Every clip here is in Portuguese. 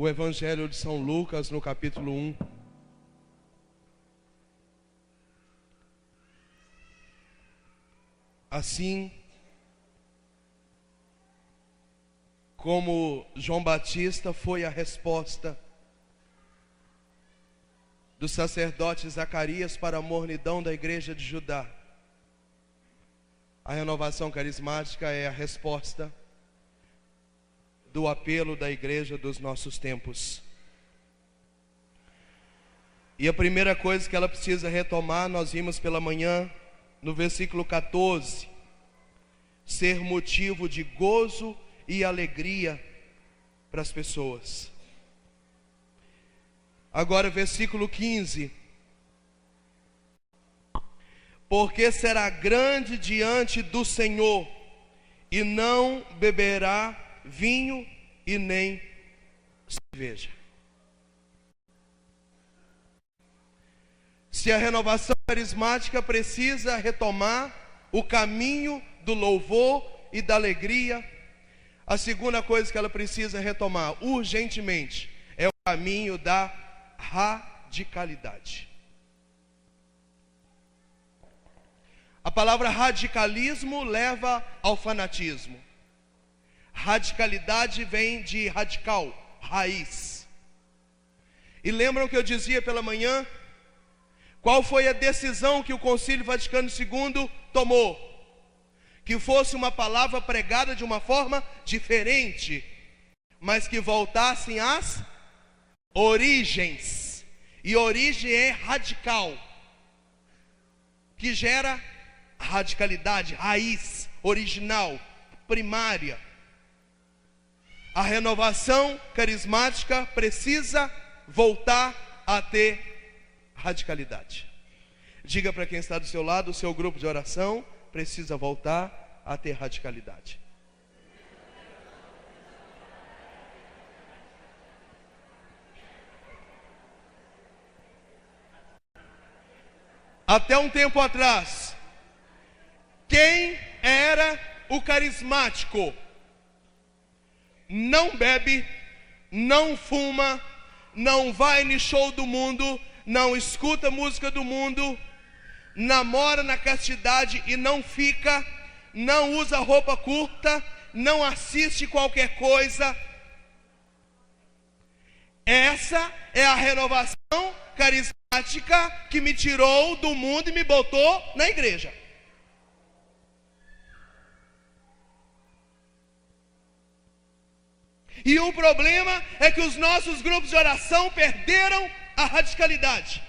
o Evangelho de São Lucas, no capítulo 1. Assim como João Batista foi a resposta do sacerdote Zacarias para a mornidão da igreja de Judá, a renovação carismática é a resposta do apelo da igreja dos nossos tempos. E a primeira coisa que ela precisa retomar, nós vimos pela manhã, no versículo 14, ser motivo de gozo e alegria para as pessoas. Agora, versículo 15. Porque será grande diante do Senhor, e não beberá vinho e nem cerveja. Se a renovação carismática precisa retomar o caminho do louvor e da alegria, a segunda coisa que ela precisa retomar urgentemente é o caminho da radicalidade. A palavra radicalismo leva ao fanatismo. Radicalidade vem de radical, raiz. E lembram que eu dizia pela manhã? Qual foi a decisão que o Concílio Vaticano II tomou? Que fosse uma palavra pregada de uma forma diferente, mas que voltassem às origens. E origem é radical, que gera radicalidade, raiz, original, primária. A renovação carismática precisa voltar a ter radicalidade. Diga para quem está do seu lado, o seu grupo de oração precisa voltar a ter radicalidade. Até um tempo atrás, quem era o carismático? Não bebe, não fuma, não vai no show do mundo, não escuta música do mundo, namora na castidade e não fica, não usa roupa curta, não assiste qualquer coisa. Essa é a renovação carismática que me tirou do mundo e me botou na igreja. E o problema é que os nossos grupos de oração perderam a radicalidade.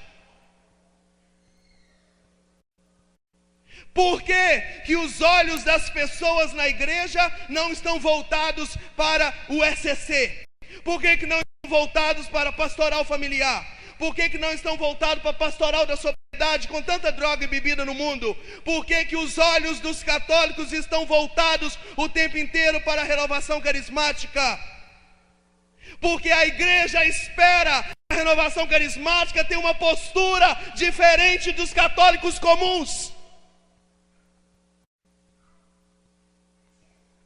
Por que os olhos das pessoas na igreja não estão voltados para o SCC? Por que não estão voltados para a pastoral familiar? Por que não estão voltados para a pastoral da sobriedade com tanta droga e bebida no mundo? Por que os olhos dos católicos estão voltados o tempo inteiro para a renovação carismática? Porque a igreja espera a renovação carismática ter uma postura diferente dos católicos comuns.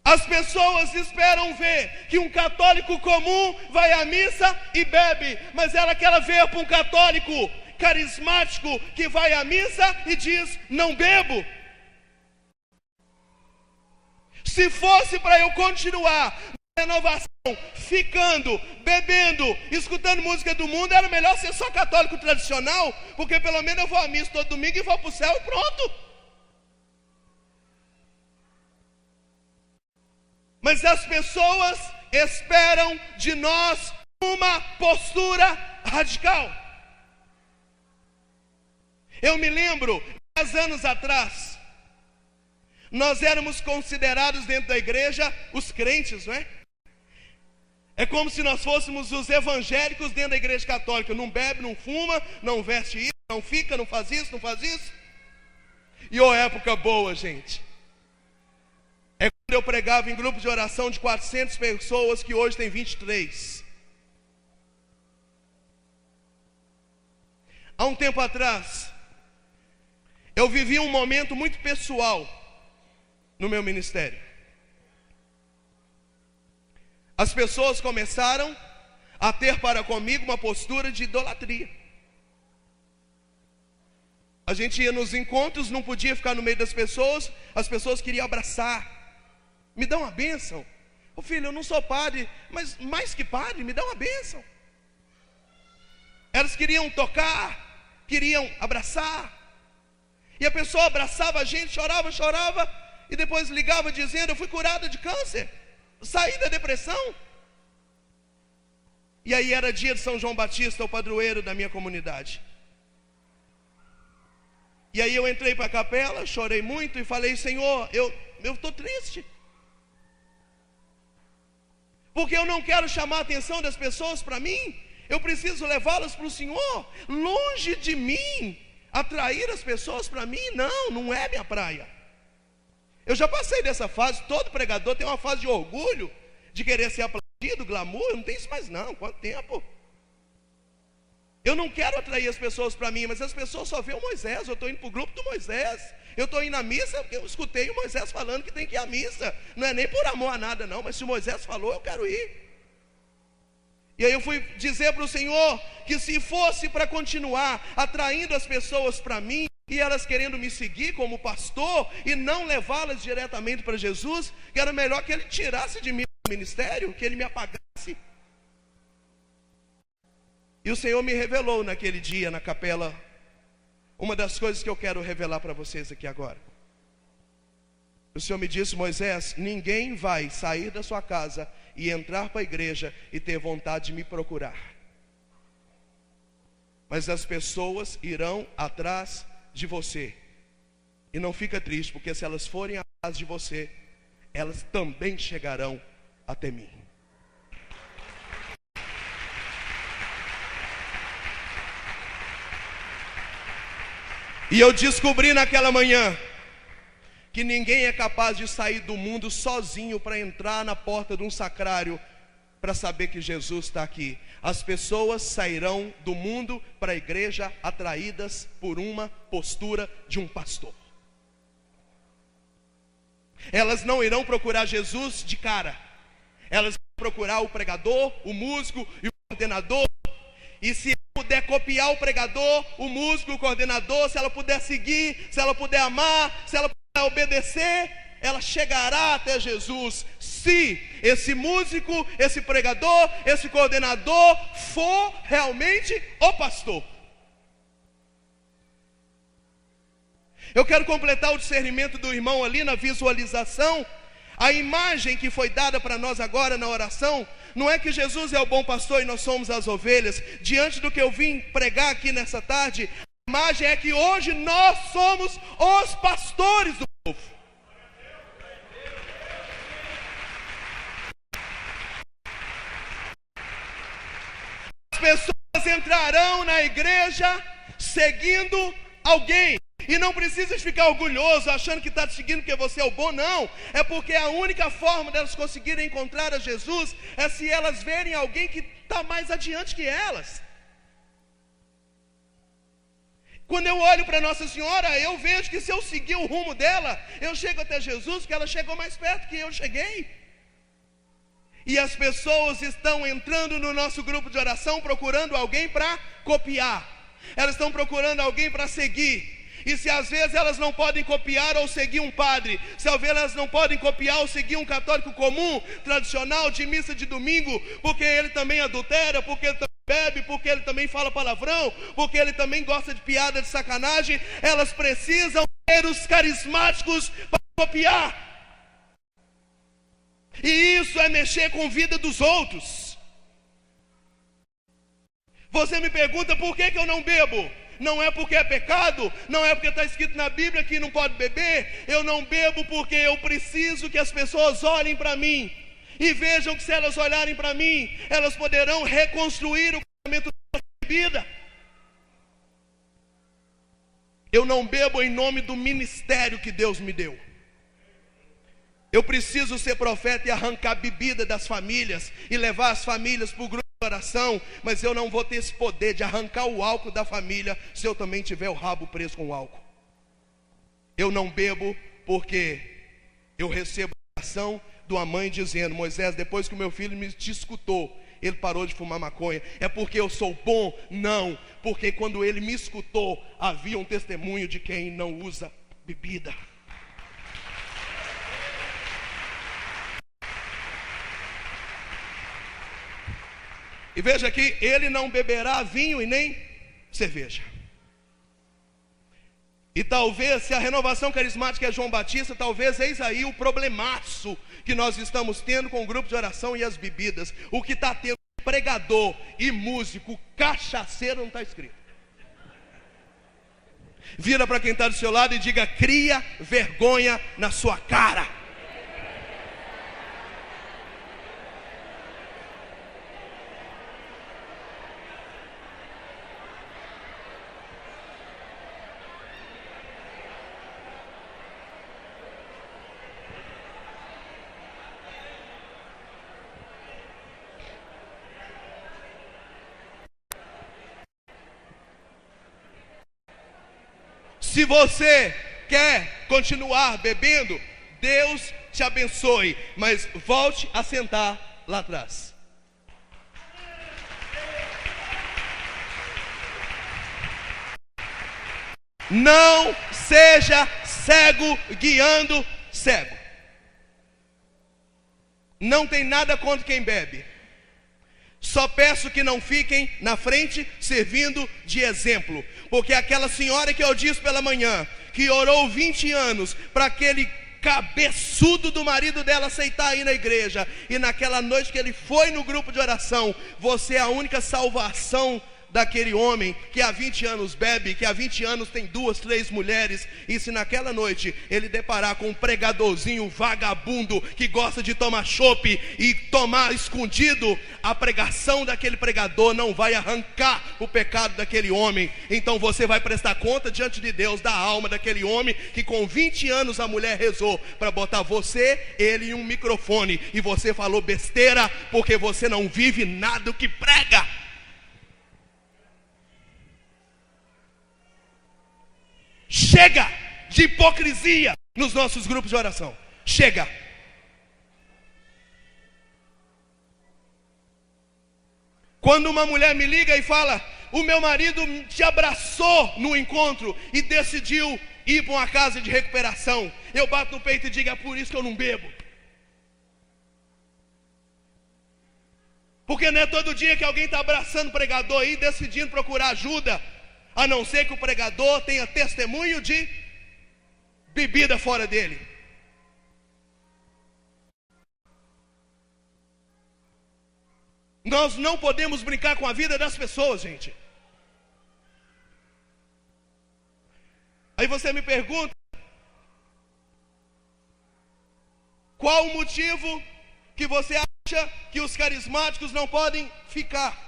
As pessoas esperam ver que um católico comum vai à missa e bebe, mas ela quer ver para um católico carismático que vai à missa e diz: não bebo. Se fosse para eu continuar na renovação, ficando, bebendo, escutando música do mundo, era melhor ser só católico tradicional, porque pelo menos eu vou à missa todo domingo e vou para o céu e pronto. Mas as pessoas esperam de nós uma postura radical. Eu me lembro, 10 anos atrás, nós éramos considerados dentro da igreja os crentes, não é? É como se nós fôssemos os evangélicos dentro da igreja católica. Não bebe, não fuma, não veste isso, não fica, não faz isso, não faz isso. E ô época boa, gente. É quando eu pregava em grupos de oração de 400 pessoas, que hoje tem 23. Há um tempo atrás, eu vivi um momento muito pessoal no meu ministério. As pessoas começaram a ter para comigo uma postura de idolatria. A gente ia nos encontros, não podia ficar no meio das pessoas, as pessoas queriam abraçar. Me dá uma bênção. Ô filho, eu não sou padre, mas mais que padre, me dá uma bênção. Elas queriam tocar, queriam abraçar. E a pessoa abraçava a gente, chorava, e depois ligava dizendo: eu fui curada de câncer, saí da depressão. E aí era dia de São João Batista, o padroeiro da minha comunidade. E aí eu entrei para a capela, chorei muito e falei: Senhor, eu estou triste. Porque eu não quero chamar a atenção das pessoas para mim. Eu preciso levá-las para o Senhor. Longe de mim atrair as pessoas para mim, não é minha praia. Eu já passei dessa fase. Todo pregador tem uma fase de orgulho, de querer ser aplaudido, glamour. Eu não tenho isso mais não. Quanto tempo? Eu não quero atrair as pessoas para mim, mas as pessoas só veem o Moisés. Eu estou indo para o grupo do Moisés. Eu estou indo à missa porque eu escutei o Moisés falando que tem que ir à missa. Não é nem por amor a nada não, mas se o Moisés falou, eu quero ir. E aí eu fui dizer para o Senhor que se fosse para continuar atraindo as pessoas para mim, e elas querendo me seguir como pastor, e não levá-las diretamente para Jesus, que era melhor que Ele tirasse de mim o ministério, que Ele me apagasse. E o Senhor me revelou naquele dia na capela uma das coisas que eu quero revelar para vocês aqui agora. O Senhor me disse: Moisés, ninguém vai sair da sua casa e entrar para a igreja e ter vontade de me procurar, mas as pessoas irão atrás de você. E não fica triste, porque se elas forem atrás de você, elas também chegarão até mim. E eu descobri naquela manhã que ninguém é capaz de sair do mundo sozinho para entrar na porta de um sacrário para saber que Jesus está aqui. As pessoas sairão do mundo para a igreja atraídas por uma postura de um pastor. Elas não irão procurar Jesus de cara. Elas vão procurar o pregador, o músico e o coordenador. E se puder copiar o pregador, o músico, o coordenador, se ela puder seguir, se ela puder amar, se ela puder obedecer, ela chegará até Jesus. Se esse músico, esse pregador, esse coordenador for realmente o pastor. Eu quero completar o discernimento do irmão ali na visualização. A imagem que foi dada para nós agora na oração, não é que Jesus é o bom pastor e nós somos as ovelhas. Diante do que eu vim pregar aqui nessa tarde, a imagem é que hoje nós somos os pastores do povo. As pessoas entrarão na igreja seguindo alguém. E não precisa ficar orgulhoso, achando que está te seguindo porque você é o bom, não. É porque a única forma delas conseguirem encontrar a Jesus é se elas verem alguém que está mais adiante que elas. Quando eu olho para Nossa Senhora, eu vejo que se eu seguir o rumo dela, eu chego até Jesus, porque ela chegou mais perto que eu cheguei. E as pessoas estão entrando no nosso grupo de oração procurando alguém para copiar. Elas estão procurando alguém para seguir. E se às vezes elas não podem copiar ou seguir um padre, se às vezes elas não podem copiar ou seguir um católico comum, tradicional, de missa de domingo, porque ele também adultera, porque ele também bebe, porque ele também fala palavrão, porque ele também gosta de piada, de sacanagem, elas precisam ter os carismáticos para copiar. E isso é mexer com a vida dos outros. Você me pergunta por que eu não bebo? Não é porque é pecado, não é porque está escrito na Bíblia que não pode beber. Eu não bebo porque eu preciso que as pessoas olhem para mim e vejam que se elas olharem para mim, elas poderão reconstruir o casamento da bebida. Eu não bebo em nome do ministério que Deus me deu. Eu preciso ser profeta e arrancar bebida das famílias e levar as famílias para o grupo de oração, mas eu não vou ter esse poder de arrancar o álcool da família se eu também tiver o rabo preso com o álcool. Eu não bebo porque eu recebo a oração de uma mãe dizendo: Moisés, depois que o meu filho me te escutou, ele parou de fumar maconha. É porque eu sou bom? Não, porque quando ele me escutou, havia um testemunho de quem não usa bebida. E veja aqui, ele não beberá vinho e nem cerveja. E talvez, se a renovação carismática é João Batista, talvez eis aí o problemaço que nós estamos tendo com o grupo de oração e as bebidas. O que está tendo pregador e músico cachaceiro não está escrito. Vira para quem está do seu lado e diga: cria vergonha na sua cara. Se você quer continuar bebendo, Deus te abençoe, mas volte a sentar lá atrás. Não seja cego guiando cego. Não tem nada contra quem bebe. Só peço que não fiquem na frente servindo de exemplo. Porque aquela senhora que eu disse pela manhã, que orou 20 anos para aquele cabeçudo do marido dela aceitar ir na igreja, e naquela noite que ele foi no grupo de oração, você é a única salvação daquele homem que há 20 anos bebe, que há 20 anos tem 2, 3 mulheres. E se naquela noite ele deparar com um pregadorzinho vagabundo que gosta de tomar chopp e tomar escondido, a pregação daquele pregador não vai arrancar o pecado daquele homem. Então você vai prestar conta diante de Deus da alma daquele homem que com 20 anos a mulher rezou para botar você, ele em um microfone, e você falou besteira porque você não vive nada do que prega. Chega de hipocrisia nos nossos grupos de oração. Chega. Quando uma mulher me liga e fala: o meu marido te abraçou no encontro e decidiu ir para uma casa de recuperação, eu bato no peito e digo: é por isso que eu não bebo. Porque não é todo dia que alguém está abraçando o pregador aí, decidindo procurar ajuda, a não ser que o pregador tenha testemunho de bebida fora dele. Nós não podemos brincar com a vida das pessoas, gente. Aí você me pergunta: qual o motivo que você acha que os carismáticos não podem ficar?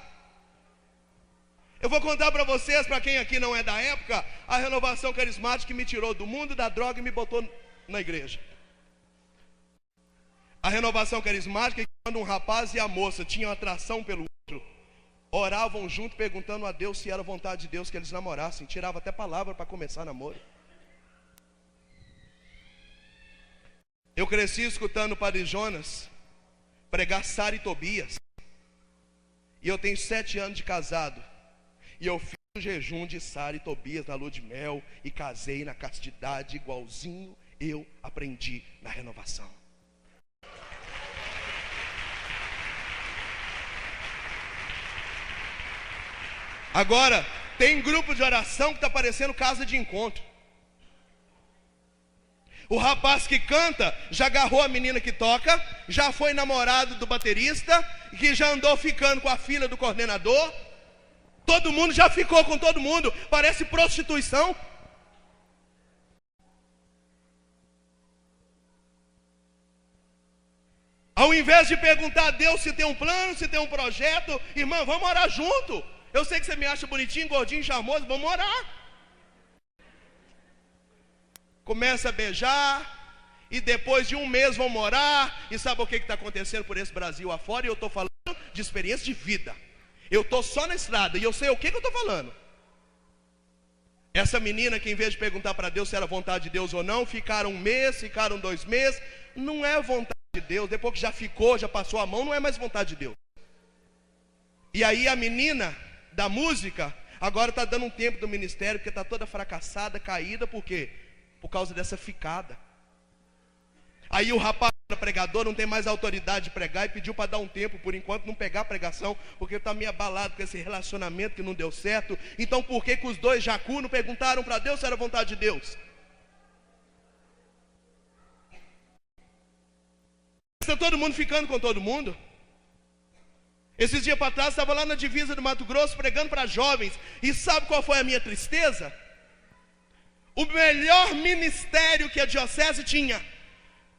Eu vou contar para vocês, para quem aqui não é da época, a renovação carismática que me tirou do mundo da droga e me botou na igreja. A renovação carismática, quando um rapaz e a moça tinham atração pelo outro, oravam junto perguntando a Deus se era vontade de Deus que eles namorassem. Tirava até palavra para começar namoro. Eu cresci escutando o Padre Jonas pregar Sara e Tobias. E eu tenho 7 anos de casado. E eu fiz o jejum de Sara e Tobias na lua de mel e casei na castidade, igualzinho eu aprendi na renovação. Agora, tem grupo de oração que está parecendo casa de encontro. O rapaz que canta já agarrou a menina que toca, já foi namorado do baterista, que já andou ficando com a filha do coordenador. Todo mundo já ficou com todo mundo. Parece prostituição. Ao invés de perguntar a Deus se tem um plano, se tem um projeto, irmã, vamos orar junto. Eu sei que você me acha bonitinho, gordinho, charmoso, vamos orar. Começa a beijar, e depois de um mês vão morar. E sabe o que está acontecendo por esse Brasil afora? E eu estou falando de experiência de vida. Eu estou só na estrada e eu sei o que eu estou falando. Essa menina que, em vez de perguntar para Deus se era vontade de Deus ou não, ficaram 1 mês, ficaram 2 meses. Não é vontade de Deus. Depois que já ficou, já passou a mão, não é mais vontade de Deus. E aí a menina da música agora está dando um tempo do ministério, porque está toda fracassada, caída. Por quê? Por causa dessa ficada. Aí o rapaz pregador não tem mais autoridade de pregar e pediu para dar um tempo, por enquanto, não pegar a pregação, porque está meio abalado com esse relacionamento que não deu certo. Então por que os dois jacu não perguntaram para Deus se era vontade de Deus? Está todo mundo ficando com todo mundo? Esses dias para trás, estava lá na divisa do Mato Grosso pregando para jovens. E sabe qual foi a minha tristeza? O melhor ministério que a diocese tinha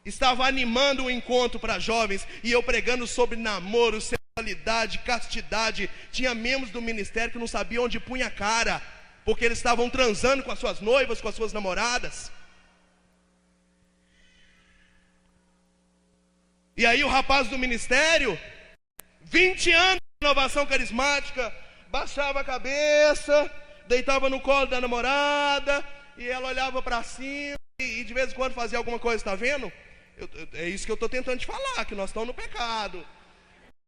estava animando um encontro para jovens, e eu pregando sobre namoro, sexualidade, castidade. Tinha membros do ministério que não sabiam onde punha a cara, porque eles estavam transando com as suas noivas, com as suas namoradas. E aí o rapaz do ministério, 20 anos de renovação carismática, baixava a cabeça, deitava no colo da namorada, e ela olhava para cima, e de vez em quando fazia alguma coisa. Está vendo? É isso que eu estou tentando te falar, que nós estamos no pecado.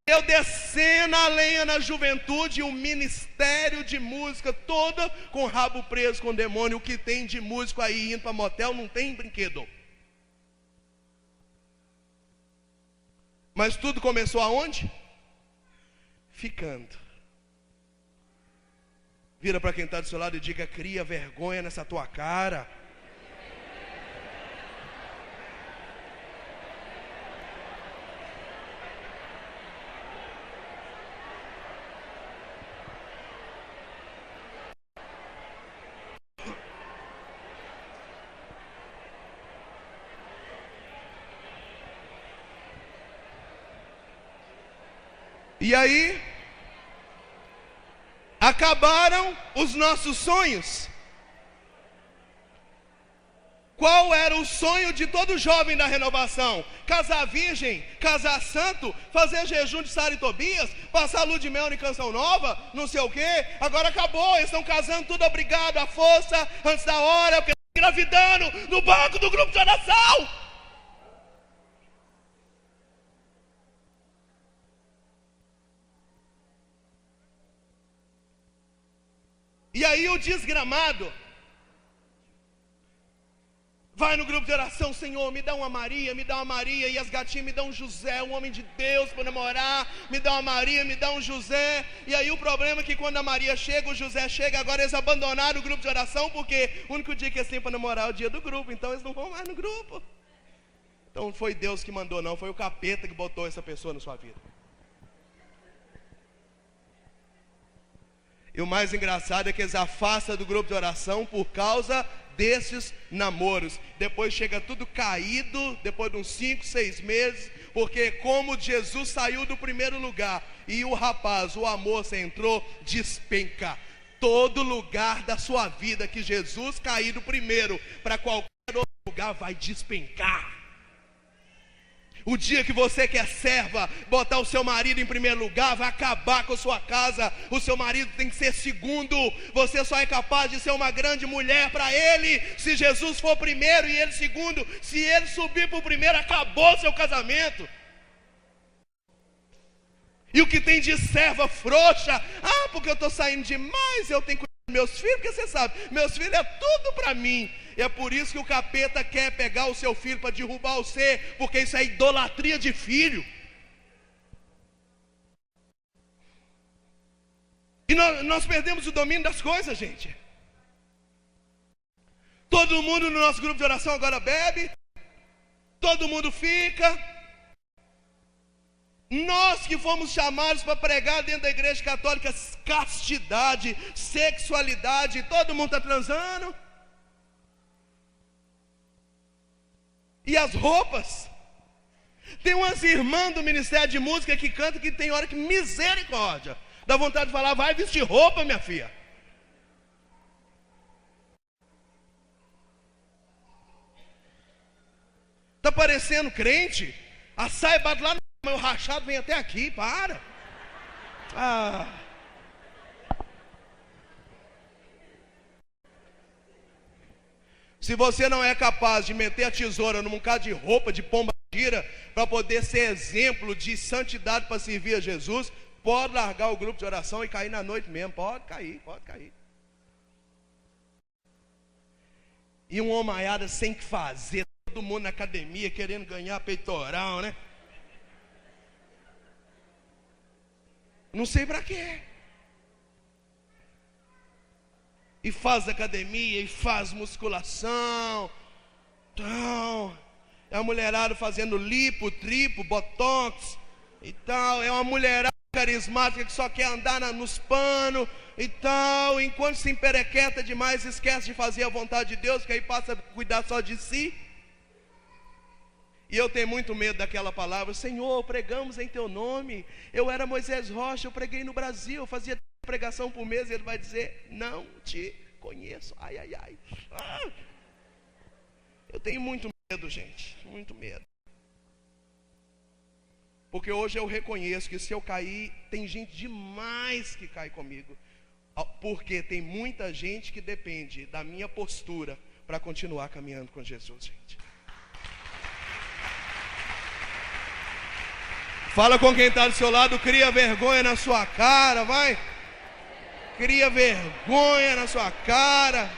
Eu descendo a lenha na juventude, o ministério de música toda com o rabo preso com o demônio. O que tem de músico aí indo para motel não tem brinquedo. Mas tudo começou aonde? Ficando. Vira para quem está do seu lado e diga: cria vergonha nessa tua cara. E aí, acabaram os nossos sonhos. Qual era o sonho de todo jovem da renovação? Casar virgem, casar santo, fazer jejum de Sara e Tobias, passar lua de mel em Canção Nova, não sei o quê. Agora acabou, eles estão casando tudo obrigado, à força, antes da hora, porque estão engravidando no banco do grupo de oração. E aí o desgramado vai no grupo de oração: Senhor, me dá uma Maria, me dá uma Maria. E as gatinhas: me dão um José, um homem de Deus para namorar. Me dá uma Maria, me dá um José. E aí o problema é que quando a Maria chega, o José chega. Agora eles abandonaram o grupo de oração, porque o único dia que eles têm para namorar é o dia do grupo. Então eles não vão mais no grupo. Então não foi Deus que mandou, não. Foi o capeta que botou essa pessoa na sua vida. E o mais engraçado é que eles afastam do grupo de oração por causa desses namoros. Depois chega tudo caído, depois de uns 5, 6 meses, porque como Jesus saiu do primeiro lugar e o rapaz, o amor, você entrou, despenca. Todo lugar da sua vida que Jesus cair do primeiro para qualquer outro lugar vai despencar. O dia que você que é serva botar o seu marido em primeiro lugar, vai acabar com a sua casa. O seu marido tem que ser segundo. Você só é capaz de ser uma grande mulher para ele se Jesus for primeiro e ele segundo. Se ele subir para o primeiro, acabou seu casamento. E o que tem de serva frouxa: ah, porque eu estou saindo demais, eu tenho que cuidar dos meus filhos, porque você sabe, meus filhos é tudo para mim. E é por isso que o capeta quer pegar o seu filho para derrubar você, porque isso é idolatria de filho. E nós perdemos o domínio das coisas, gente. Todo mundo no nosso grupo de oração agora bebe, todo mundo fica. Nós que fomos chamados para pregar dentro da igreja católica castidade, sexualidade, todo mundo está transando. E as roupas? Tem umas irmãs do Ministério de Música que cantam que tem hora que misericórdia. Dá vontade de falar: vai vestir roupa, minha filha. Tá parecendo crente? A saia bate lá no meu rachado, vem até aqui, para. Se você não é capaz de meter a tesoura num bocado de roupa de pomba gira para poder ser exemplo de santidade para servir a Jesus, Pode largar o grupo de oração e cair na noite mesmo. Pode cair, pode cair. E uma homaiada sem que fazer. Todo mundo na academia querendo ganhar peitoral, né? Não sei para quê. E faz academia, e faz musculação. Então, é uma mulherada fazendo lipo, tripo, botox e tal. É uma mulherada carismática que só quer andar nos panos e tal. Enquanto se emperequeta demais, esquece de fazer a vontade de Deus, que aí passa a cuidar só de si. E eu tenho muito medo daquela palavra: Senhor, pregamos em teu nome. Eu era Moisés Rocha, eu preguei no Brasil, eu fazia pregação por mês. E ele vai dizer: não te conheço. Ai, ai, ai. Eu tenho muito medo, gente, muito medo. Porque hoje eu reconheço que se eu cair, tem gente demais que cai comigo. Porque tem muita gente que depende da minha postura para continuar caminhando com Jesus, gente. Fala com quem está do seu lado, cria vergonha na sua cara, vai. Cria vergonha na sua cara.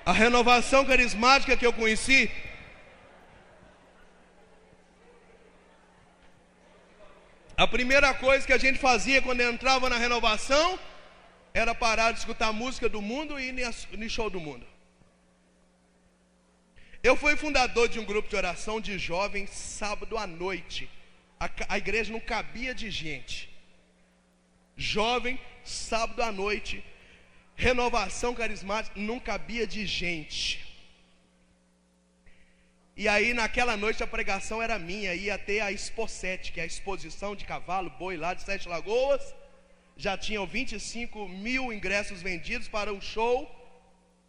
A renovação carismática que eu conheci, a primeira coisa que a gente fazia quando entrava na renovação era parar de escutar música do mundo e ir no show do mundo. Eu fui fundador de um grupo de oração de jovens sábado à noite. A igreja não cabia de gente. Jovem, sábado à noite, renovação carismática, não cabia de gente. E aí naquela noite a pregação era minha. Ia ter a Expo 7, que é a exposição de cavalo, boi lá de Sete Lagoas. Já tinham 25 mil ingressos vendidos para um show.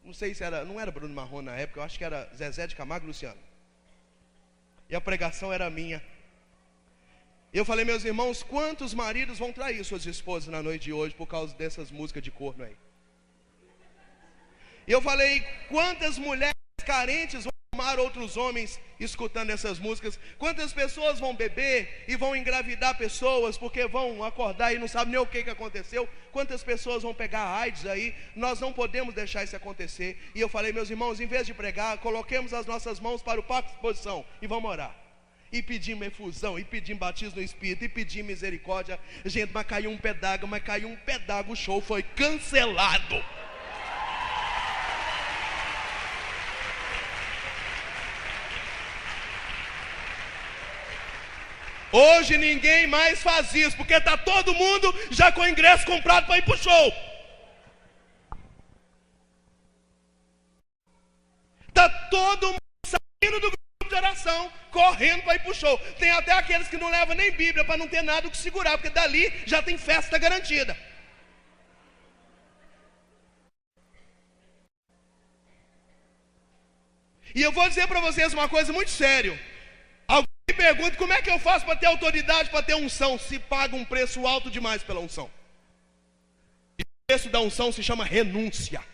Não sei se era, não era Bruno Marrone na época, eu acho que era Zezé de Camargo e Luciano. E a pregação era minha. Eu falei: meus irmãos, quantos maridos vão trair suas esposas na noite de hoje por causa dessas músicas de corno aí? Eu falei: quantas mulheres carentes vão amar outros homens escutando essas músicas? Quantas pessoas vão beber e vão engravidar pessoas porque vão acordar e não sabem nem o que aconteceu? Quantas pessoas vão pegar AIDS aí? Nós não podemos deixar isso acontecer. E eu falei: meus irmãos, em vez de pregar, coloquemos as nossas mãos para o pacto de exposição e vamos orar. E pedimos efusão, e pedimos batismo no Espírito, e pedimos misericórdia. Gente, mas caiu um pé d'água, o show foi cancelado. Hoje ninguém mais faz isso, porque está todo mundo já com o ingresso comprado para ir para o show. Está todo mundo saindo do grupo de oração, correndo para ir para o show. Tem até aqueles que não levam nem Bíblia para não ter nada o que segurar, porque dali já tem festa garantida. E eu vou dizer para vocês uma coisa muito séria. Alguém me pergunta: como é que eu faço para ter autoridade, para ter unção? Se paga um preço alto demais pela unção. E o preço da unção se chama renúncia.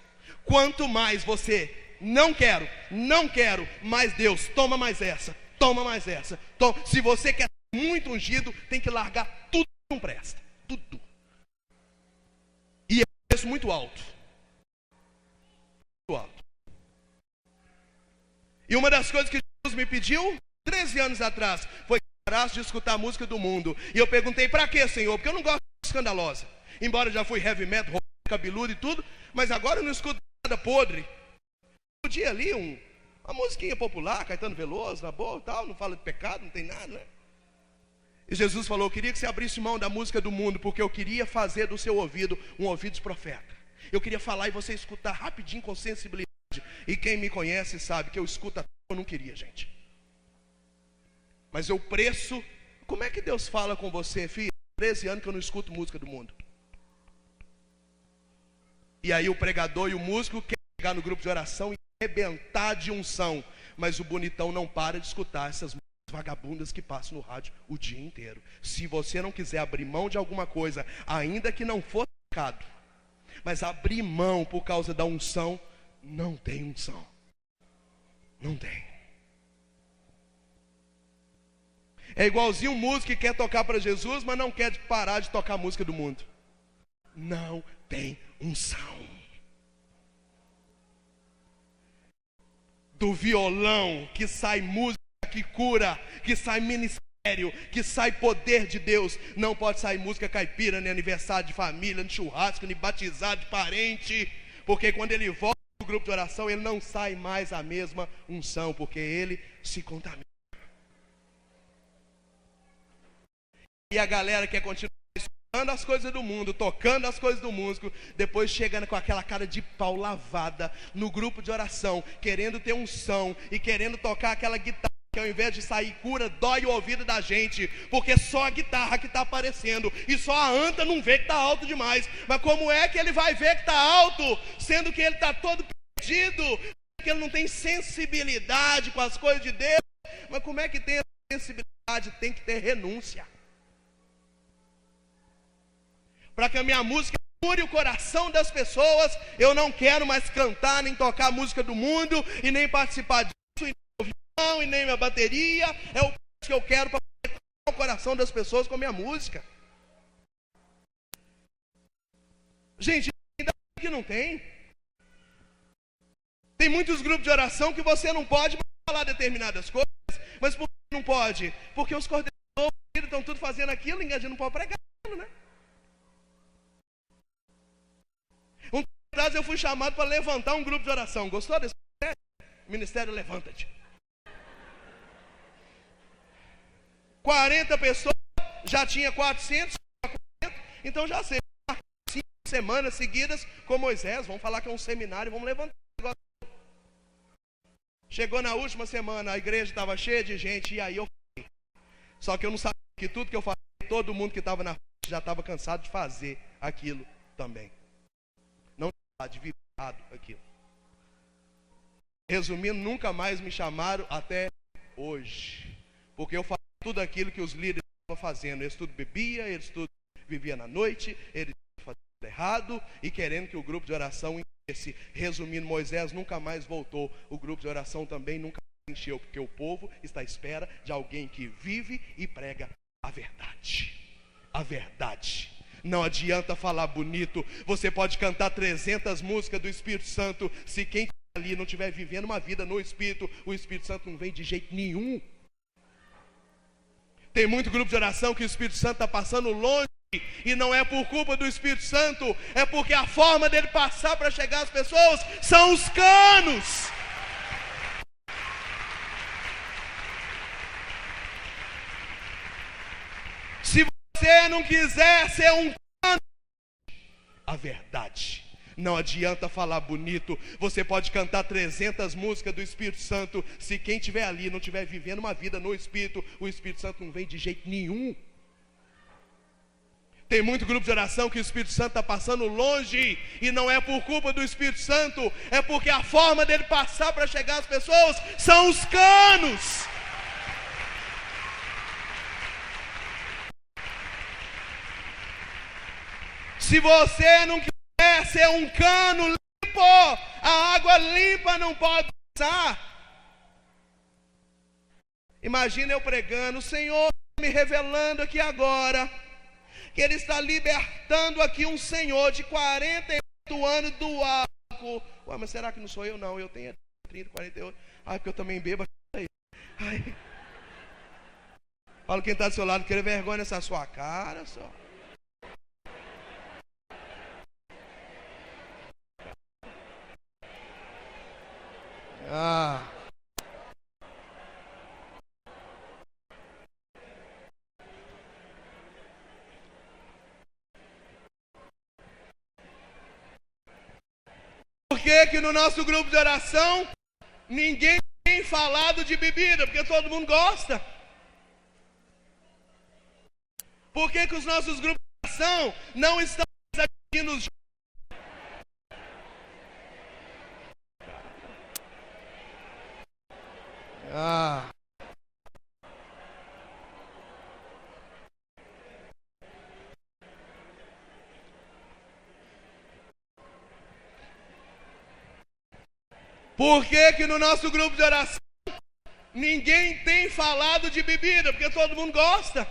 Quanto mais você não quero, mais Deus, toma mais essa, toma mais essa. Se você quer ser muito ungido, tem que largar tudo que não presta, tudo. E é um preço muito alto. Muito alto. E uma das coisas que Jesus me pediu 13 anos atrás foi que eu parasse de escutar a música do mundo. E eu perguntei: para quê, Senhor? Porque eu não gosto de escandalosa. Embora eu já fui heavy metal, cabeludo e tudo, mas agora eu não escuto nada podre. Um dia ali, uma musiquinha popular, Caetano Veloso, na boa, tal, não fala de pecado, não tem nada, né? E Jesus falou: eu queria que você abrisse mão da música do mundo, porque eu queria fazer do seu ouvido um ouvido de profeta. Eu queria falar e você escutar rapidinho, com sensibilidade. E quem me conhece sabe que eu escuto até eu não queria, gente. Mas o preço, como é que Deus fala com você, filho? 13 anos que eu não escuto música do mundo. E aí o pregador e o músico querem chegar no grupo de oração e arrebentar de unção. Mas o bonitão não para de escutar essas músicas vagabundas que passam no rádio o dia inteiro. Se você não quiser abrir mão de alguma coisa, ainda que não for pecado, Mas abrir mão por causa da unção, não tem unção. Não tem. É igualzinho um músico que quer tocar para Jesus, mas não quer parar de tocar a música do mundo. Não tem unção. Do violão que sai música que cura, que sai ministério, que sai poder de Deus. Não pode sair música caipira, nem aniversário de família, nem churrasco, nem batizado de parente. Porque quando ele volta no grupo de oração, ele não sai mais a mesma unção, porque ele se contamina. E a galera quer continuar estudando as coisas do mundo, tocando as coisas do músico, depois chegando com aquela cara de pau lavada no grupo de oração, querendo ter unção e querendo tocar aquela guitarra que ao invés de sair cura, dói o ouvido da gente, porque só a guitarra que está aparecendo, e só a anta não vê que está alto demais. Mas como é que ele vai ver que está alto, sendo que ele está todo perdido, que ele não tem sensibilidade com as coisas de Deus? Mas como é que tem sensibilidade? Tem que ter renúncia. Para que a minha música cure o coração das pessoas, eu não quero mais cantar, nem tocar a música do mundo, e nem participar disso, e nem o violão, e nem minha bateria. É o que eu quero para curar o coração das pessoas com a minha música. Gente, ainda que não tem. Tem muitos grupos de oração que você não pode falar determinadas coisas. Mas por que não pode? Porque os coordenadores estão tudo fazendo aquilo, e a gente não pode pregar aquilo, né? Um tempo atrás eu fui chamado para levantar um grupo de oração. Gostou desse ministério? Ministério Levanta-te. 40 pessoas, já tinha 400, então já sei. 5 semanas seguidas com Moisés, vamos falar que é um seminário, vamos levantar. Chegou na última semana, a igreja estava cheia de gente, e aí eu falei. Só que eu não sabia que tudo que eu falei, todo mundo que estava na frente já estava cansado de fazer aquilo também. Não de viver aquilo. Resumindo, nunca mais me chamaram até hoje. Porque eu falei tudo aquilo que os líderes estavam fazendo. Eles tudo bebia, eles tudo viviam na noite, eles faziam tudo errado e querendo que o grupo de oração enchesse. Resumindo, Moisés nunca mais voltou. O grupo de oração também nunca mais encheu, porque o povo está à espera de alguém que vive e prega a verdade. A verdade. Não adianta falar bonito. Você pode cantar 300 músicas do Espírito Santo. Se quem está ali não estiver vivendo uma vida no Espírito, o Espírito Santo não vem de jeito nenhum. Tem muito grupo de oração que o Espírito Santo está passando longe. E não é por culpa do Espírito Santo. É porque a forma dele passar para chegar às pessoas são os canos. Se você não quiser ser um cano, a verdade. Não adianta falar bonito. Você pode cantar 300 músicas do Espírito Santo. Se quem estiver ali não estiver vivendo uma vida no Espírito, o Espírito Santo não vem de jeito nenhum. Tem muito grupo de oração que o Espírito Santo está passando longe. E não é por culpa do Espírito Santo. É porque a forma dele passar para chegar às pessoas são os canos. Se você não quiser ser um cano limpo, a água limpa não pode passar. Imagina eu pregando, o Senhor me revelando aqui agora, que Ele está libertando aqui um senhor de 48 anos do álcool. Ué, mas será que não sou eu? Não, eu tenho 30, 48. Ai, porque eu também bebo. Ai. Fala quem está do seu lado, querer vergonha nessa sua cara só. Por que no nosso grupo de oração ninguém tem falado de bebida? Porque todo mundo gosta. Por que os nossos grupos de oração não estão atingindo os Por que que no nosso grupo de oração ninguém tem falado de bebida? Porque todo mundo gosta.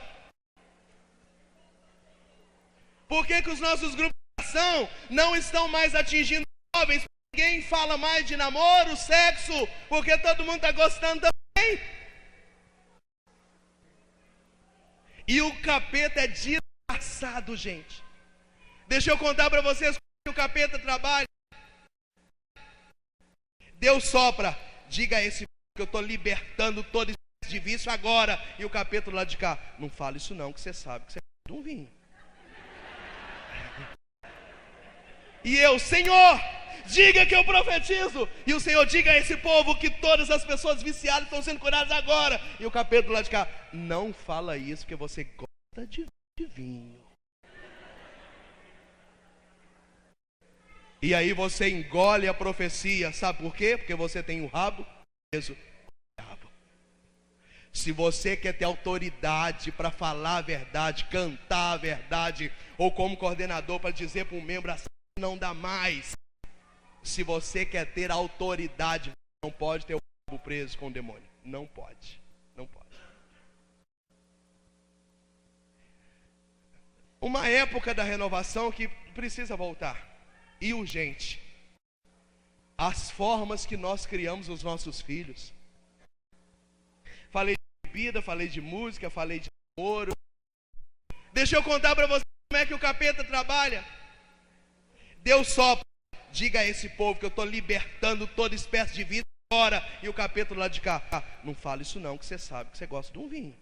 Por que que os nossos grupos de oração não estão mais atingindo jovens? Ninguém fala mais de namoro, sexo, porque todo mundo está gostando também. E o capeta é desgraçado, gente. Deixa eu contar para vocês como o capeta trabalha. Deus sopra, diga a esse que eu estou libertando todo esse de vício agora. E o capeta do lado de cá, não fala isso não, que você sabe que você é um vinho. E eu, Senhor, diga que eu profetizo. E o Senhor, diga a esse povo que todas as pessoas viciadas estão sendo curadas agora. E o capeta do lado de cá, não fala isso porque você gosta de vinho. E aí você engole a profecia. Sabe por quê? Porque você tem o rabo preso. Se você quer ter autoridade para falar a verdade, cantar a verdade, ou como coordenador para dizer para um membro assim, não dá mais. Se você quer ter autoridade, não pode ter o rabo preso com o demônio. Não pode. Não pode. Uma época da renovação que precisa voltar. E urgente. As formas que nós criamos os nossos filhos. Falei de bebida, falei de música, falei de namoro. Deixa eu contar para você como é que o capeta trabalha. Deus sopra, diga a esse povo que eu estou libertando toda espécie de vida agora. E o capeta do lado de cá, não fala isso não, que você sabe que você gosta de um vinho.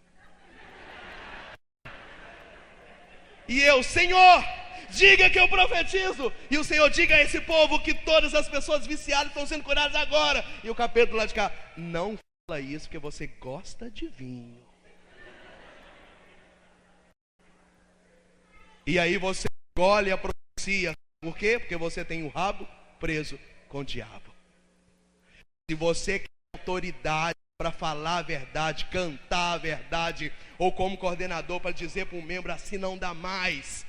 E eu, Senhor, diga que eu profetizo. E o Senhor, diga a esse povo que todas as pessoas viciadas estão sendo curadas agora. E o capeta do lado de cá, não fala isso porque você gosta de vinho. E aí você engole a profecia. Por quê? Porque você tem o rabo preso com o diabo. Se você quer autoridade para falar a verdade, cantar a verdade, ou como coordenador para dizer para um membro assim, não dá mais.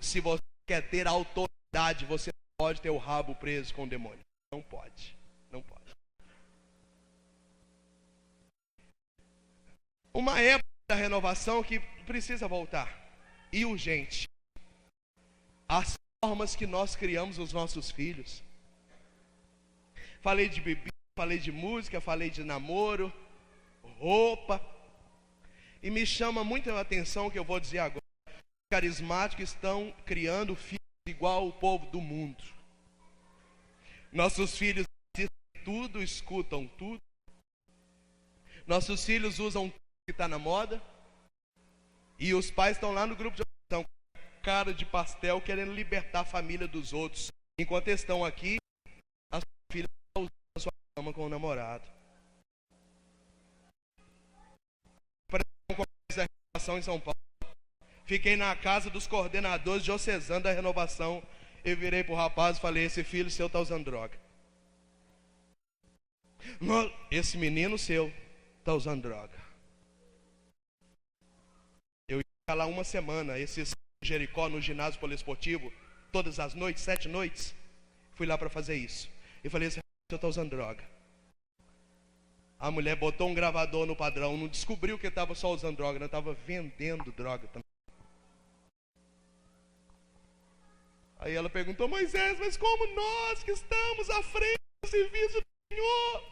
Se você quer ter autoridade, você não pode ter o rabo preso com o demônio. Não pode. Não pode. Uma época da renovação que precisa voltar. E urgente. As formas que nós criamos os nossos filhos. Falei de bebida, falei de música, falei de namoro, roupa. E me chama muito a atenção o que eu vou dizer agora. Os carismáticos estão criando filhos igual o povo do mundo. Nossos filhos assistem tudo, escutam tudo. Nossos filhos usam tudo que está na moda. E os pais estão lá no grupo de oração, cara de pastel, querendo libertar a família dos outros. Enquanto estão aqui, a sua filha está usando a sua cama com o namorado. Da renovação em São Paulo. Fiquei na casa dos coordenadores diocesanos da renovação. Eu virei pro rapaz e falei, esse filho seu está usando droga. Esse menino seu está usando droga. Eu ia ficar lá uma semana, esses Jericó no ginásio poliesportivo, todas as noites, 7 noites. Fui lá para fazer isso. E falei, esse filho seu está usando droga. A mulher botou um gravador no padrão, não descobriu que estava só usando droga, não estava vendendo droga também. Aí ela perguntou, Moisés, mas como nós que estamos à frente do serviço do Senhor,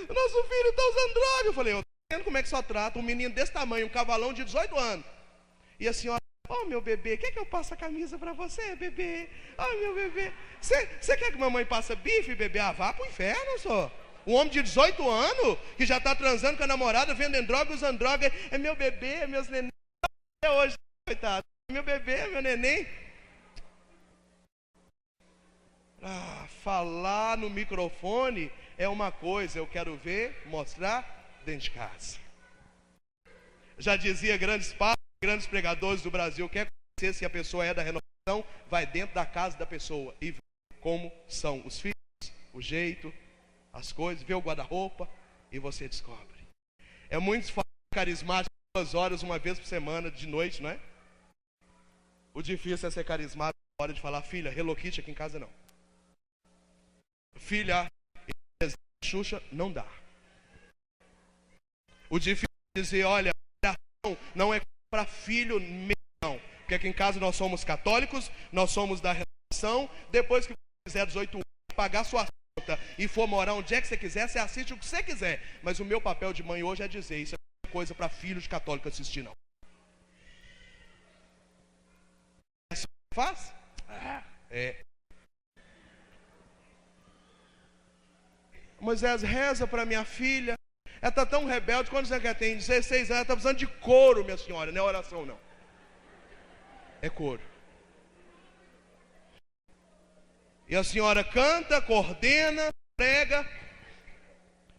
o nosso filho está usando droga? Eu falei, eu estou vendo como é que só trata um menino desse tamanho, um cavalão de 18 anos. E a senhora, meu bebê, quer que eu passe a camisa para você, bebê? Meu bebê, você quer que mamãe passe bife, bebê? Vá pro inferno, só. Um homem de 18 anos, que já está transando com a namorada, vendendo droga, usando droga. É meu bebê, é meus neném. Até hoje, coitado. Meu bebê, é meu neném. Falar no microfone é uma coisa. Eu quero ver, mostrar dentro de casa. Já dizia grandes pais, grandes pregadores do Brasil, quer conhecer se a pessoa é da renovação, vai dentro da casa da pessoa e vê como são os filhos, o jeito, as coisas, vê o guarda-roupa e você descobre. É muito carismático 2 horas, uma vez por semana, de noite, não é? O difícil é ser carismático na hora de falar, filha, Hello Kitty aqui em casa não. Filha, Xuxa, não dá. O difícil é dizer, olha, não é para filho meu, não. Porque aqui em casa nós somos católicos, nós somos da renovação. Depois que você fizer 18 anos, pagar sua conta e for morar onde é que você quiser, você assiste o que você quiser. Mas o meu papel de mãe hoje é dizer, isso é coisa para filhos católicos assistir, não. É assim que faz? É. Moisés, reza para minha filha. Ela está tão rebelde, quantos anos ela tem? 16 anos, ela está precisando de coro, minha senhora, não é oração não. É coro. E a senhora canta, coordena, prega,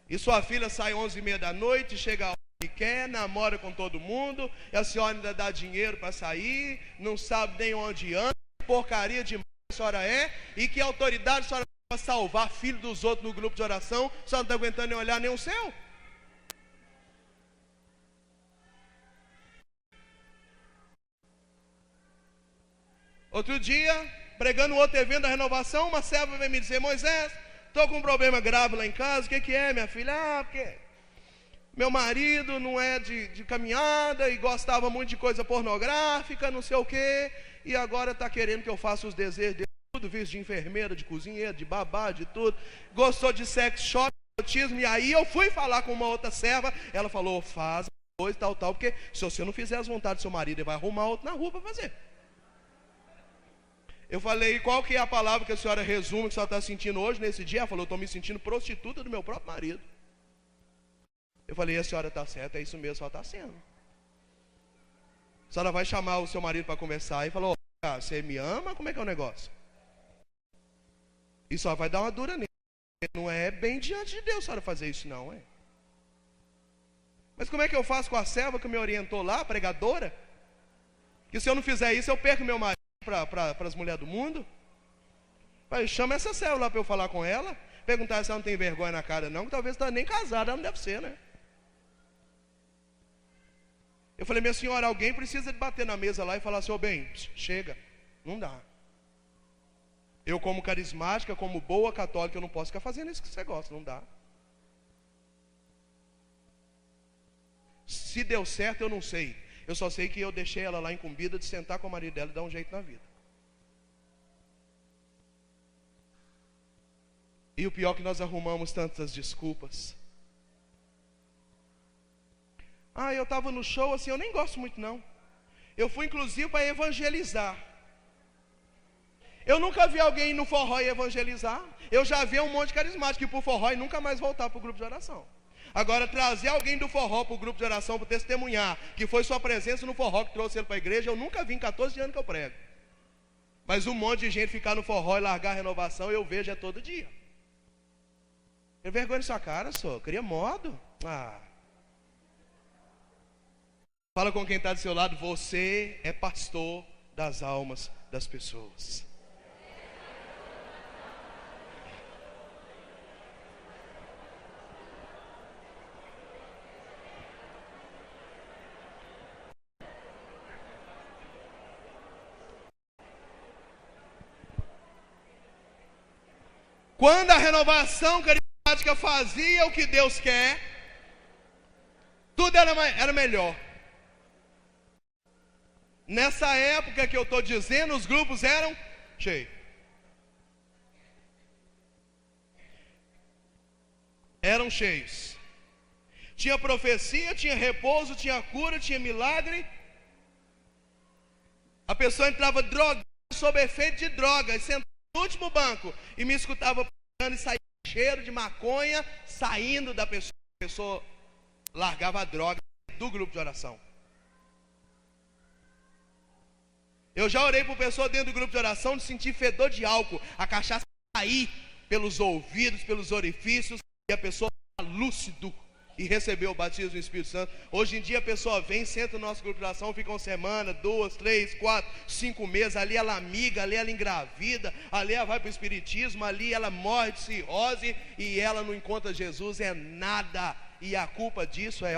e sua filha sai 11h30 da noite, chega a hora que quer, namora com todo mundo, e a senhora ainda dá dinheiro para sair, não sabe nem onde anda, porcaria de mãe a senhora é, e que autoridade a senhora tem para salvar filho dos outros no grupo de oração, a senhora não está aguentando nem olhar nem o céu? Outro dia, pregando outro evento da renovação, uma serva veio me dizer, Moisés, estou com um problema grave lá em casa, o que é, minha filha? Porque meu marido não é de caminhada e gostava muito de coisa pornográfica, não sei o quê, e agora está querendo que eu faça os desejos dele, tudo, visto de enfermeira, de cozinheira, de babá, de tudo, gostou de sex shop, autismo, e aí eu fui falar com uma outra serva, ela falou, faz coisa, tal, porque se você não fizer as vontades do seu marido, ele vai arrumar outro na rua para fazer. Eu falei, qual que é a palavra que a senhora resume que a senhora está sentindo hoje, nesse dia? Ela falou, estou me sentindo prostituta do meu próprio marido. Eu falei, a senhora está certa, é isso mesmo, a senhora está sendo. A senhora vai chamar o seu marido para conversar e falou, você me ama? Como é que é o negócio? E só vai dar uma dura nele. Não é bem diante de Deus a senhora fazer isso não, é? Mas como é que eu faço com a serva que me orientou lá, a pregadora? Que se eu não fizer isso, eu perco meu marido para as mulheres do mundo? Pai, chama essa serva lá para eu falar com ela, perguntar se ela não tem vergonha na cara não, que talvez está nem casada, ela não deve ser, né? Eu falei, minha senhora, alguém precisa de bater na mesa lá e falar assim, ô bem, chega, não dá. Eu como carismática, como boa católica, eu não posso ficar fazendo isso que você gosta, não dá. Se deu certo, eu não sei. Eu só sei que eu deixei ela lá incumbida de sentar com o marido dela e dar um jeito na vida. E o pior é que nós arrumamos tantas desculpas. Eu estava no show, assim, eu nem gosto muito não. Eu fui inclusive para evangelizar. Eu nunca vi alguém no forró evangelizar. Eu já vi um monte de carismático ir para o forró e nunca mais voltar para o grupo de oração. Agora, trazer alguém do forró para o grupo de oração para testemunhar que foi sua presença no forró que trouxe ele para a igreja, eu nunca vi em 14 anos que eu prego. Mas um monte de gente ficar no forró e largar a renovação, eu vejo é todo dia. Eu vergonha na sua cara, só. Queria modo. Fala com quem está do seu lado, você é pastor das almas das pessoas. Quando a renovação carismática fazia o que Deus quer, tudo era melhor. Nessa época que eu estou dizendo, os grupos eram cheios. Eram cheios. Tinha profecia, tinha repouso, tinha cura, tinha milagre. A pessoa entrava drogada, sob efeito de droga, e sentava no último banco e me escutava pregando e saía cheiro de maconha saindo da pessoa. A pessoa largava a droga do grupo de oração. Eu já orei por pessoa dentro do grupo de oração de sentir fedor de álcool, a cachaça sair pelos ouvidos, pelos orifícios, e a pessoa lúcido e recebeu o batismo do Espírito Santo. Hoje em dia a pessoa vem, senta no nosso grupo de oração, fica uma semana, 2, 3, 4, 5 meses, ali ela amiga, ali ela engravida, ali ela vai para o espiritismo, ali ela morre de cirrose e ela não encontra Jesus, é nada. E a culpa disso é,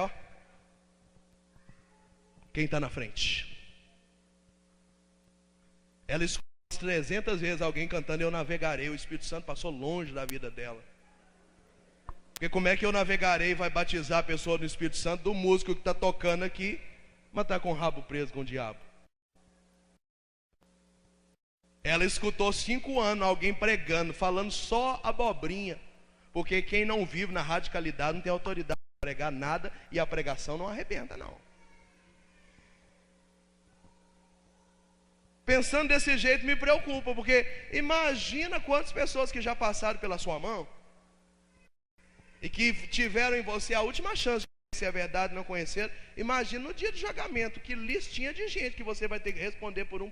quem está na frente. Ela escutou 300 vezes alguém cantando, eu navegarei, o Espírito Santo passou longe da vida dela. Porque como é que eu navegarei e vai batizar a pessoa no Espírito Santo do músico que está tocando aqui, mas está com o rabo preso com o diabo? Ela escutou 5 anos alguém pregando, falando só abobrinha. Porque quem não vive na radicalidade não tem autoridade para pregar nada, e a pregação não arrebenta, não. Pensando desse jeito me preocupa, porque imagina quantas pessoas que já passaram pela sua mão e que tiveram em você a última chance de conhecer a verdade, não conheceram. Imagina no dia do julgamento, que listinha de gente que você vai ter que responder por um.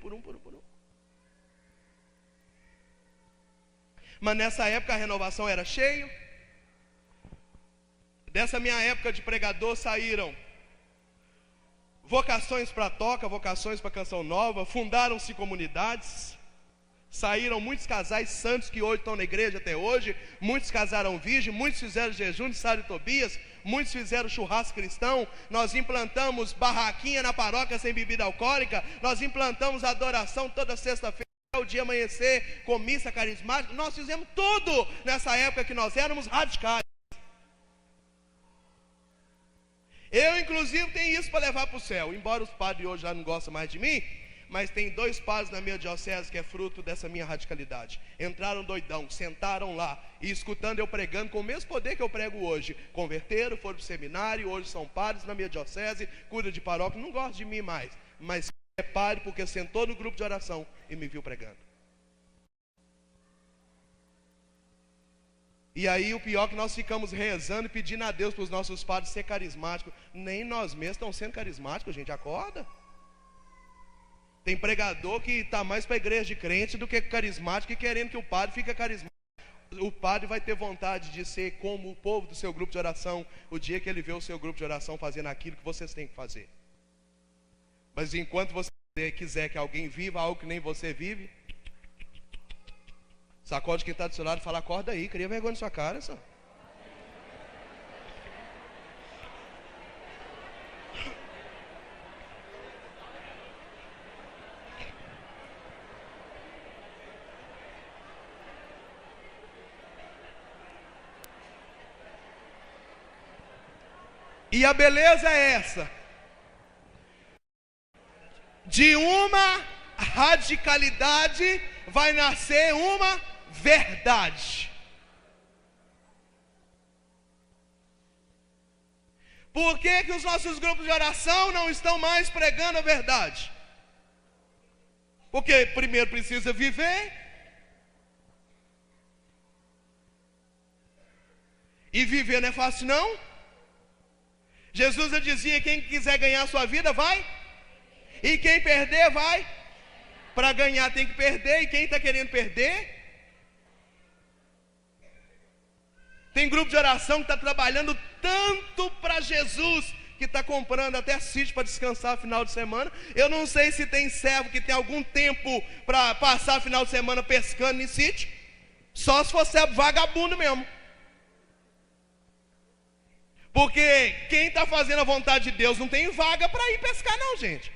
Mas nessa época a renovação era cheio. Dessa minha época de pregador saíram vocações para toca, vocações para canção nova, fundaram-se comunidades, saíram muitos casais santos que hoje estão na igreja até hoje, muitos casaram virgem, muitos fizeram jejum de Sara e Tobias, muitos fizeram churrasco cristão, nós implantamos barraquinha na paróquia sem bebida alcoólica, nós implantamos adoração toda sexta-feira, o dia amanhecer, com missa carismática, nós fizemos tudo nessa época que nós éramos radicais. Eu, inclusive, tenho isso para levar para o céu. Embora os padres hoje já não gostem mais de mim, mas tem 2 padres na minha diocese que é fruto dessa minha radicalidade. Entraram doidão, sentaram lá, e escutando eu pregando com o mesmo poder que eu prego hoje. Converteram, foram para o seminário, hoje são padres na minha diocese, cuidam de paróquia, não gostam de mim mais. Mas é padre porque sentou no grupo de oração e me viu pregando. E aí o pior é que nós ficamos rezando e pedindo a Deus para os nossos padres ser carismáticos. Nem nós mesmos estamos sendo carismáticos, gente, acorda. Tem pregador que está mais para a igreja de crente do que carismático e querendo que o padre fique carismático. O padre vai ter vontade de ser como o povo do seu grupo de oração o dia que ele vê o seu grupo de oração fazendo aquilo que vocês têm que fazer. Mas enquanto você quiser que alguém viva algo que nem você vive, sacode quem está do seu lado e fala: acorda aí, cria vergonha na sua cara, só. E a beleza é essa: de uma radicalidade vai nascer uma verdade. Por que os nossos grupos de oração não estão mais pregando a verdade? Porque primeiro precisa viver, e viver não é fácil não. Jesus já dizia: quem quiser ganhar a sua vida vai, e quem perder vai. Para ganhar tem que perder, e quem está querendo perder? Tem grupo de oração que está trabalhando tanto para Jesus, que está comprando até sítio para descansar final de semana. Eu não sei se tem servo que tem algum tempo para passar final de semana pescando em sítio. Só se for servo vagabundo mesmo. Porque quem está fazendo a vontade de Deus não tem vaga para ir pescar não, gente.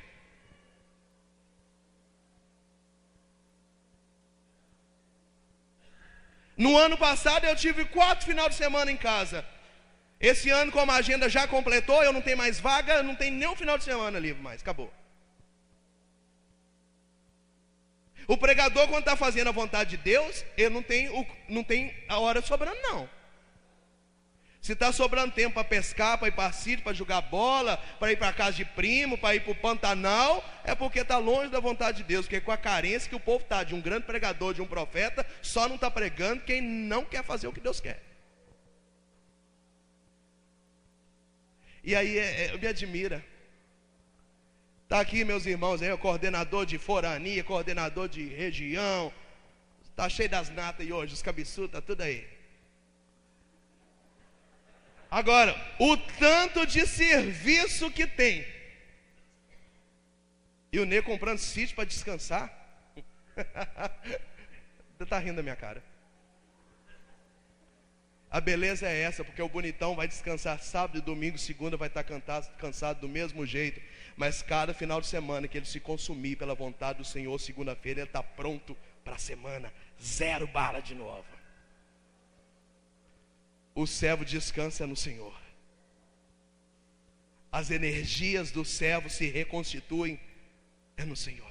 No ano passado eu tive 4 finais de semana em casa. Esse ano, como a agenda já completou, eu não tenho mais vaga, eu não tenho nem um final de semana livre mais, acabou. O pregador, quando está fazendo a vontade de Deus, ele não tem a hora sobrando não. Se está sobrando tempo para pescar, para ir para sítio, para jogar bola, para ir para casa de primo, para ir para o Pantanal, é porque está longe da vontade de Deus. Porque com a carência que o povo está de um grande pregador, de um profeta, só não está pregando quem não quer fazer o que Deus quer. E aí me admira. Está aqui meus irmãos, o coordenador de forania, coordenador de região, está cheio das natas aí hoje, os cabeçudos, está tudo aí. Agora, o tanto de serviço que tem. E o Ney comprando sítio para descansar. Você está rindo da minha cara. A beleza é essa, porque o bonitão vai descansar sábado e domingo, segunda vai estar cansado do mesmo jeito. Mas cada final de semana que ele se consumir pela vontade do Senhor, segunda-feira ele está pronto para a semana. 0 bala de novo. o servo descansa no Senhor. As energias do servo se reconstituem no Senhor.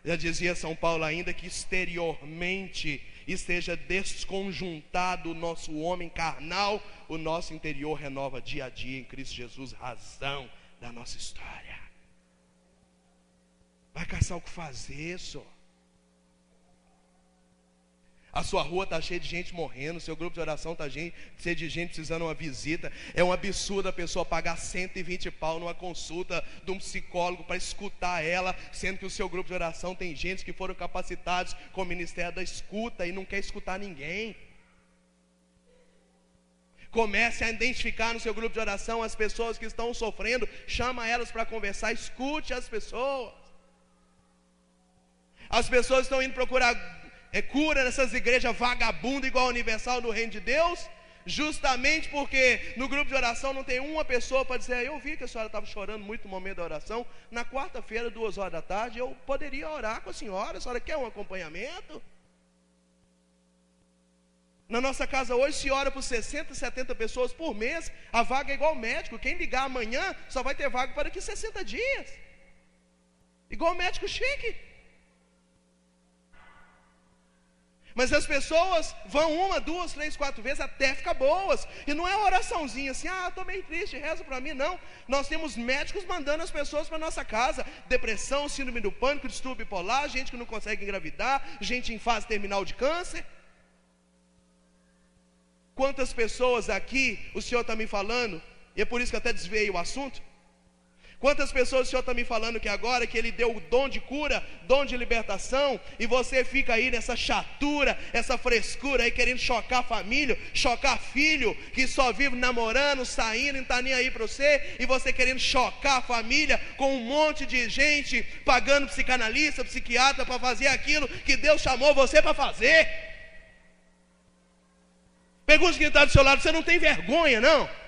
Já dizia São Paulo ainda que exteriormente esteja desconjuntado o nosso homem carnal, o nosso interior renova dia a dia em Cristo Jesus, razão da nossa história. Vai caçar o que fazer, só. A sua rua está cheia de gente morrendo, o seu grupo de oração está cheio de gente precisando de uma visita. É um absurdo a pessoa pagar 120 pau numa consulta de um psicólogo para escutar ela, sendo que o seu grupo de oração tem gente que foram capacitados com o ministério da escuta e não quer escutar ninguém. Comece a identificar no seu grupo de oração as pessoas que estão sofrendo, chama elas para conversar, escute as pessoas. As pessoas estão indo procurar cura nessas igrejas vagabundas igual a Universal do Reino de Deus, justamente porque no grupo de oração não tem uma pessoa para dizer: eu vi que a senhora estava chorando muito no momento da oração, na quarta-feira, 2 horas da tarde, eu poderia orar com a senhora quer um acompanhamento? Na nossa casa hoje se ora por 60, 70 pessoas por mês, a vaga é igual médico, quem ligar amanhã só vai ter vaga para daqui 60 dias, igual médico chique. Mas as pessoas vão 1, 2, 3, 4 vezes até ficar boas. E não é uma oraçãozinha assim: estou meio triste, reza para mim. Não, nós temos médicos mandando as pessoas para nossa casa. Depressão, síndrome do pânico, distúrbio bipolar, gente que não consegue engravidar, gente em fase terminal de câncer. Quantas pessoas aqui o Senhor está me falando, e é por isso que até desviei o assunto. Quantas pessoas o Senhor está me falando que agora que Ele deu o dom de cura, dom de libertação, e você fica aí nessa chatura, essa frescura aí, querendo chocar família, chocar filho, que só vive namorando, saindo, não está nem aí para você, e você querendo chocar a família com um monte de gente, pagando psicanalista, psiquiatra para fazer aquilo que Deus chamou você para fazer. Pergunte quem está do seu lado: você não tem vergonha, não?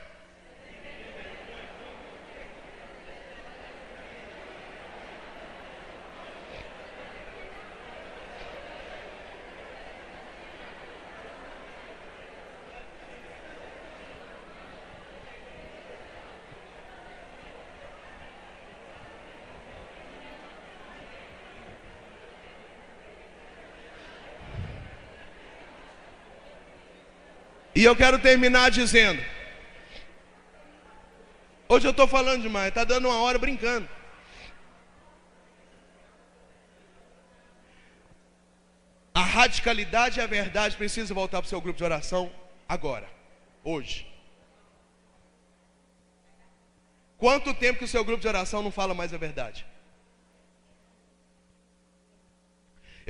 E eu quero terminar dizendo, hoje eu estou falando demais, está dando uma hora brincando. A radicalidade e a verdade precisam voltar para o seu grupo de oração agora, hoje. Quanto tempo que o seu grupo de oração não fala mais a verdade?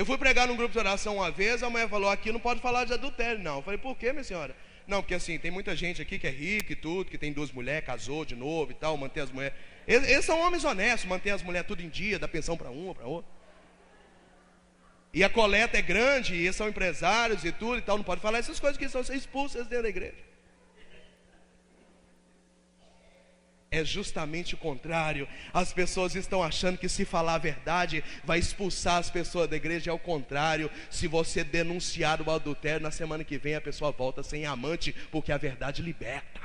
Eu fui pregar num grupo de oração uma vez, a mulher falou: aqui não pode falar de adultério, não. Eu falei: por quê, minha senhora? Não, porque assim, tem muita gente aqui que é rica e tudo, que tem 2 mulheres, casou de novo e tal, mantém as mulheres. Eles são homens honestos, mantém as mulheres tudo em dia, dá pensão para uma, para outra. E a coleta é grande, e eles são empresários e tudo e tal, não pode falar essas coisas que são expulsas dentro da igreja. É justamente o contrário. As pessoas estão achando que se falar a verdade vai expulsar as pessoas da igreja. É o contrário. Se você denunciar o adultério, na semana que vem a pessoa volta sem amante, porque a verdade liberta.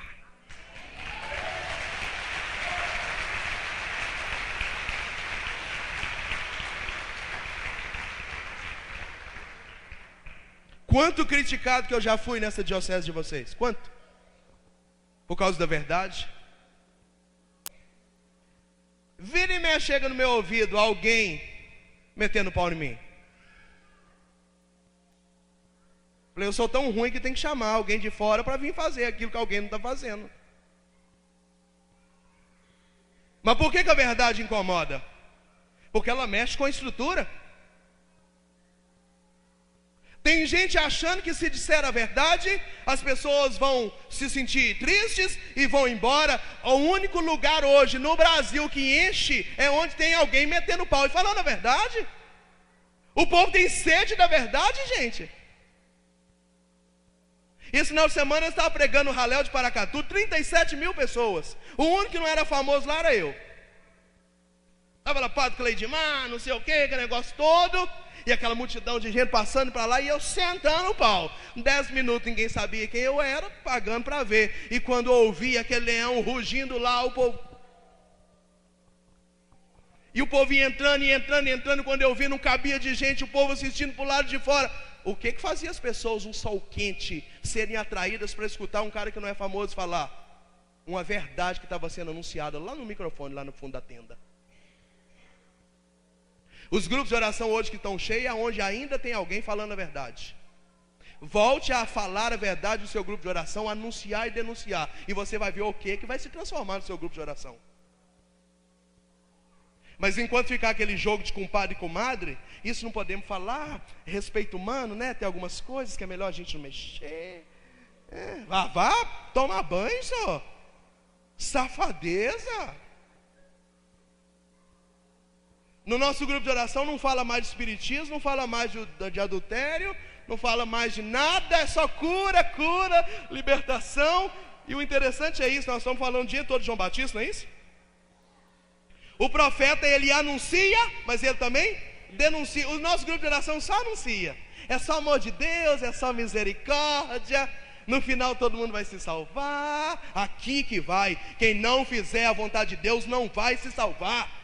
Quanto criticado que eu já fui nessa diocese de vocês? Quanto? Por causa da verdade? Vira e mexe, chega no meu ouvido alguém metendo pau em mim. Falei: eu sou tão ruim que tem que chamar alguém de fora para vir fazer aquilo que alguém não está fazendo. Mas por que a verdade incomoda? Porque ela mexe com a estrutura. Tem gente achando que se disser a verdade, as pessoas vão se sentir tristes e vão embora. O único lugar hoje no Brasil que enche é onde tem alguém metendo pau e falando a verdade. O povo tem sede da verdade, gente. Esse final de semana eu estava pregando no Raléu de Paracatu, 37 mil pessoas. O único que não era famoso lá era eu. Estava lá Padre Cleidimar, não sei o que, aquele negócio todo. E aquela multidão de gente passando para lá e eu sentando o pau. 10 minutos ninguém sabia quem eu era, pagando para ver. E quando eu ouvi aquele leão rugindo lá, o povo... E o povo ia entrando, entrando. Quando eu vi, não cabia de gente, o povo assistindo para o lado de fora. O que fazia as pessoas, um sol quente, serem atraídas para escutar um cara que não é famoso falar? Uma verdade que estava sendo anunciada lá no microfone, lá no fundo da tenda. Os grupos de oração hoje que estão cheios é onde ainda tem alguém falando a verdade. Volte a falar a verdade no seu grupo de oração, anunciar e denunciar. E você vai ver o que vai se transformar no seu grupo de oração. Mas enquanto ficar aquele jogo de compadre e comadre, isso não podemos falar. Respeito humano, né? Tem algumas coisas que é melhor a gente não mexer. Vá tomar banho só. Safadeza. No nosso grupo de oração não fala mais de espiritismo, não fala mais de adultério, não fala mais de nada, é só cura, libertação. E o interessante é isso, nós estamos falando o dia todo de João Batista, não é isso? O profeta, ele anuncia, mas ele também denuncia. O nosso grupo de oração só anuncia. É só amor de Deus, é só misericórdia. No final todo mundo vai se salvar. Aqui que vai. Quem não fizer a vontade de Deus não vai se salvar.